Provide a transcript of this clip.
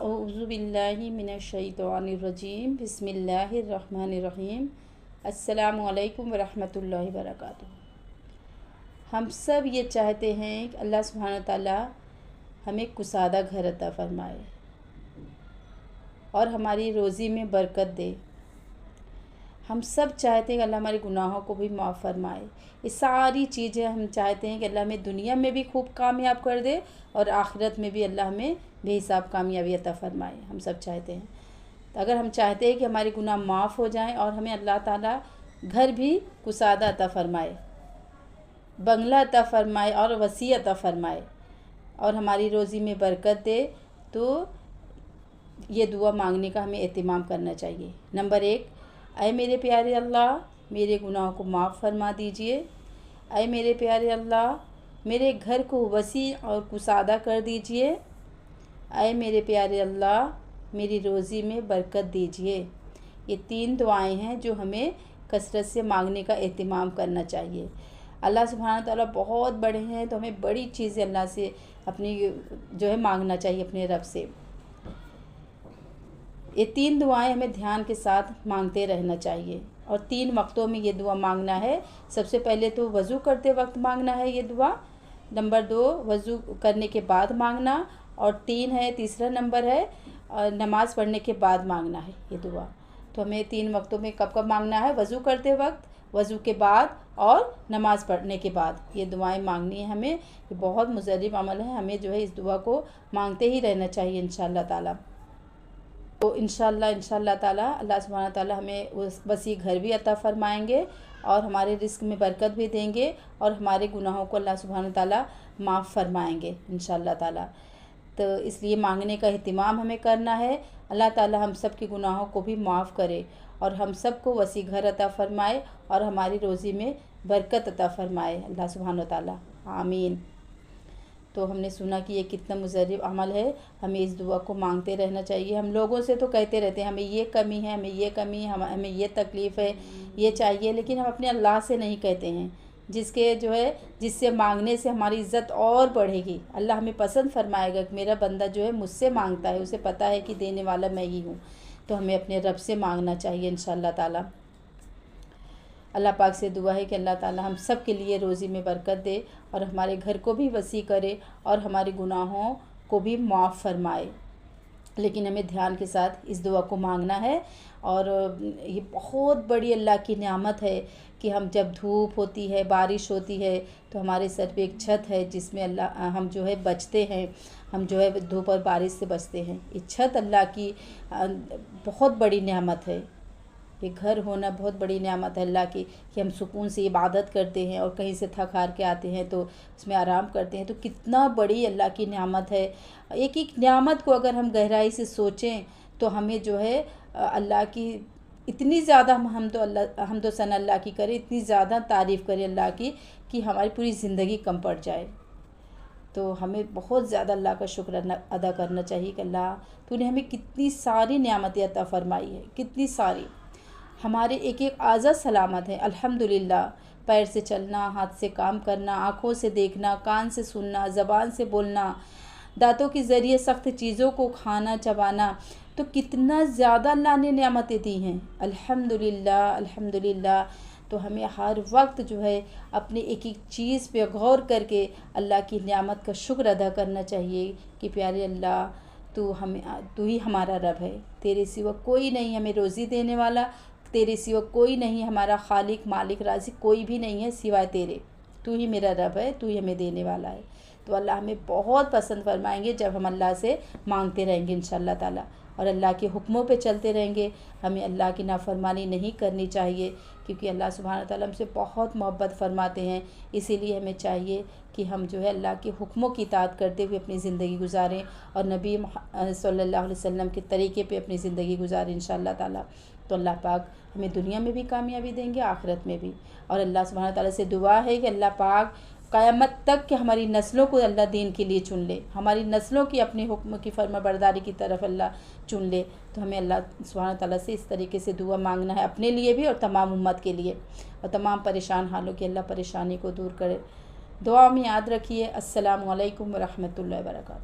अऊज़ु बिल्लाहि मिनश्शैतानिर्रजीम बिस्मिल्लाहिर्रहमानिर्रहीम। अस्सलामु अलैकुम वरहमतुल्लाहि वबरकातुहू। हम सब ये चाहते हैं कि अल्लाह सुब्हानहू तआला हमें कुसादा घर अता फ़रमाए और हमारी रोज़ी में बरकत दे। हम सब चाहते हैं कि अल्लाह हमारे गुनाहों को भी माफ़ फरमाए। ये सारी चीज़ें हम चाहते हैं कि अल्लाह हमें दुनिया में भी खूब कामयाब कर दे और आखिरत में भी अल्लाह हमें बेहिसाब कामयाबी अता फ़रमाए। हम सब चाहते हैं। तो अगर हम चाहते हैं कि हमारे गुनाह माफ़ हो जाएं और हमें अल्लाह ताला घर भी कुसादा अता फ़रमाए, बंगला अता फ़रमाए और वसी अता फ़रमाए और हमारी रोज़ी में बरकत दे, तो ये दुआ मांगने का हमें एहतिमाम करना चाहिए। नंबर 1, ऐ मेरे प्यारे अल्लाह, मेरे गुनाहों को माफ़ फरमा दीजिए। ऐ मेरे प्यारे अल्लाह, मेरे घर को वसी और कुसादा कर दीजिए। ऐ मेरे प्यारे अल्लाह, मेरी रोज़ी में बरकत दीजिए। ये 3 दुआएं हैं जो हमें कसरत से मांगने का एहतिमाम करना चाहिए। अल्लाह सुब्हानहू तआला बहुत बड़े हैं, तो हमें बड़ी चीज़ें अल्लाह से अपनी जो है मांगना चाहिए अपने रब से। ये 3 दुआएं हमें ध्यान के साथ मांगते रहना चाहिए और 3 वक्तों में ये दुआ मांगना है। सबसे पहले तो वज़ू करते वक्त मांगना है ये दुआ। नंबर 2, वज़ू करने के बाद मांगना। और 3 है, तीसरा नंबर है नमाज़ पढ़ने के बाद मांगना है ये दुआ। तो हमें 3 वक्तों में कब कब मांगना है? वज़ू करते वक्त, वज़ू के बाद और नमाज़ पढ़ने के बाद ये दुआएं मांगनी है हमें। ये बहुत मुजर्रिब अमल है, हमें जो है इस दुआ को मांगते ही रहना चाहिए इंशाअल्लाह ताला। तो इंशाअल्लाह ताला अल्लाह सुब्हानहू ताला हमें वसी घर भी अता फ़रमाएंगे और हमारे रिस्क में बरकत भी देंगे और हमारे गुनाहों को अल्लाह सुब्हानहू ताला माफ़ फरमाएंगे इंशाअल्लाह ताला। तो इसलिए मांगने का एहतिमाम हमें करना है। अल्लाह ताला हम सब के गुनाहों को भी माफ़ करे और हम सब को वसी घर अता फ़रमाए और हमारी रोज़ी में बरकत अता फ़रमाए अल्लाह सुब्हानहू ताला, आमीन। तो हमने सुना कि ये कितना मुजर्रिब अमल है, हमें इस दुआ को मांगते रहना चाहिए। हम लोगों से तो कहते रहते हैं हमें ये कमी है, हमें ये कमी है, हमें ये तकलीफ़ है, ये चाहिए, लेकिन हम अपने अल्लाह से नहीं कहते हैं, जिसके जो है जिससे मांगने से हमारी इज़्ज़त और बढ़ेगी। अल्लाह हमें पसंद फरमाएगा कि मेरा बंदा जो है मुझसे मांगता है, उसे पता है कि देने वाला मैं ही हूँ। तो हमें अपने रब से मांगना चाहिए इंशाअल्लाह ताला। अल्लाह पाक से दुआ है कि अल्लाह ताला हम सब के लिए रोज़ी में बरकत दे और हमारे घर को भी वसी करे और हमारे गुनाहों को भी माफ़ फरमाए। लेकिन हमें ध्यान के साथ इस दुआ को मांगना है। और ये बहुत बड़ी अल्लाह की नेमत है कि हम जब धूप होती है, बारिश होती है, तो हमारे सर पे एक छत है जिसमें अल्लाह हम जो है बचते हैं, हम जो है धूप और बारिश से बचते हैं। ये छत अल्लाह की बहुत बड़ी नेमत है। ये घर होना बहुत बड़ी नेमत है अल्लाह की कि हम सुकून से इबादत करते हैं और कहीं से थक हार के आते हैं तो उसमें आराम करते हैं। तो कितना बड़ी अल्लाह की नेमत है। एक एक नेमत को अगर हम गहराई से सोचें तो हमें जो है अल्लाह की इतनी ज़्यादा हम तो सन अल्लाह की करें, इतनी ज़्यादा तारीफ़ करें अल्लाह की कि हमारी पूरी ज़िंदगी कम पड़ जाए। तो हमें बहुत ज़्यादा अल्लाह का शुक्र अदा करना चाहिए कि अल्लाह तूने हमें कितनी सारी नेमतें अता फ़रमाई है, कितनी सारी। हमारे एक एक आज़ा सलामत है अल्हम्दुलिल्लाह। पैर से चलना, हाथ से काम करना, आँखों से देखना, कान से सुनना, ज़बान से बोलना, दांतों के ज़रिए सख्त चीज़ों को खाना चबाना, तो कितना ज़्यादा अल्लाह ने नेमतें दी हैं अल्हम्दुलिल्लाह अल्हम्दुलिल्लाह। तो हमें हर वक्त जो है अपने एक एक चीज़ पे गौर करके अल्लाह की नेमत का शुक्र अदा करना चाहिए कि प्यारे अल्लाह तू ही हमारा रब है, तेरे सिवा कोई नहीं हमें रोज़ी देने वाला, तेरे सिवा कोई नहीं, हमारा खालिक मालिक राज़िक कोई भी नहीं है सिवाय तेरे। तू ही मेरा रब है, तू ही हमें देने वाला है। तो अल्लाह हमें बहुत पसंद फरमाएंगे जब हम अल्लाह से मांगते रहेंगे इंशाअल्लाह ताला और अल्लाह के हुक्मों पे चलते रहेंगे। हमें अल्लाह की नाफरमानी नहीं करनी चाहिए क्योंकि अल्लाह सुब्हानहू तआला हमसे बहुत मोहब्बत फरमाते हैं। इसीलिए हमें चाहिए कि हम जो है अल्लाह के हुक्मों की इताअत करते हुए अपनी ज़िंदगी गुजारें और नबी सल्लल्लाहु अलैहि वसल्लम के तरीक़े पे अपनी ज़िंदगी गुजारें इंशाअल्लाह ताला। तो अल्लाह पाक हमें दुनिया में भी कामयाबी देंगे, आखिरत में भी। और अल्लाह सुब्हानहू तआला से दुआ है कि अल्लाह पाक क़यामत तक कि हमारी नस्लों को अल्लाह दीन के लिए चुन ले, हमारी नस्लों की अपने हुक्म की फरमाबरदारी की तरफ अल्लाह चुन ले। तो हमें अल्लाह सुब्हानहू तआला से इस तरीके से दुआ मांगना है अपने लिए भी और तमाम उम्मत के लिए और तमाम परेशान हालों की अल्लाह परेशानी को दूर करे। दुआ में याद रखिए। अस्सलामु अलैकुम वरहमतुल्लाहि वबरकातुहू।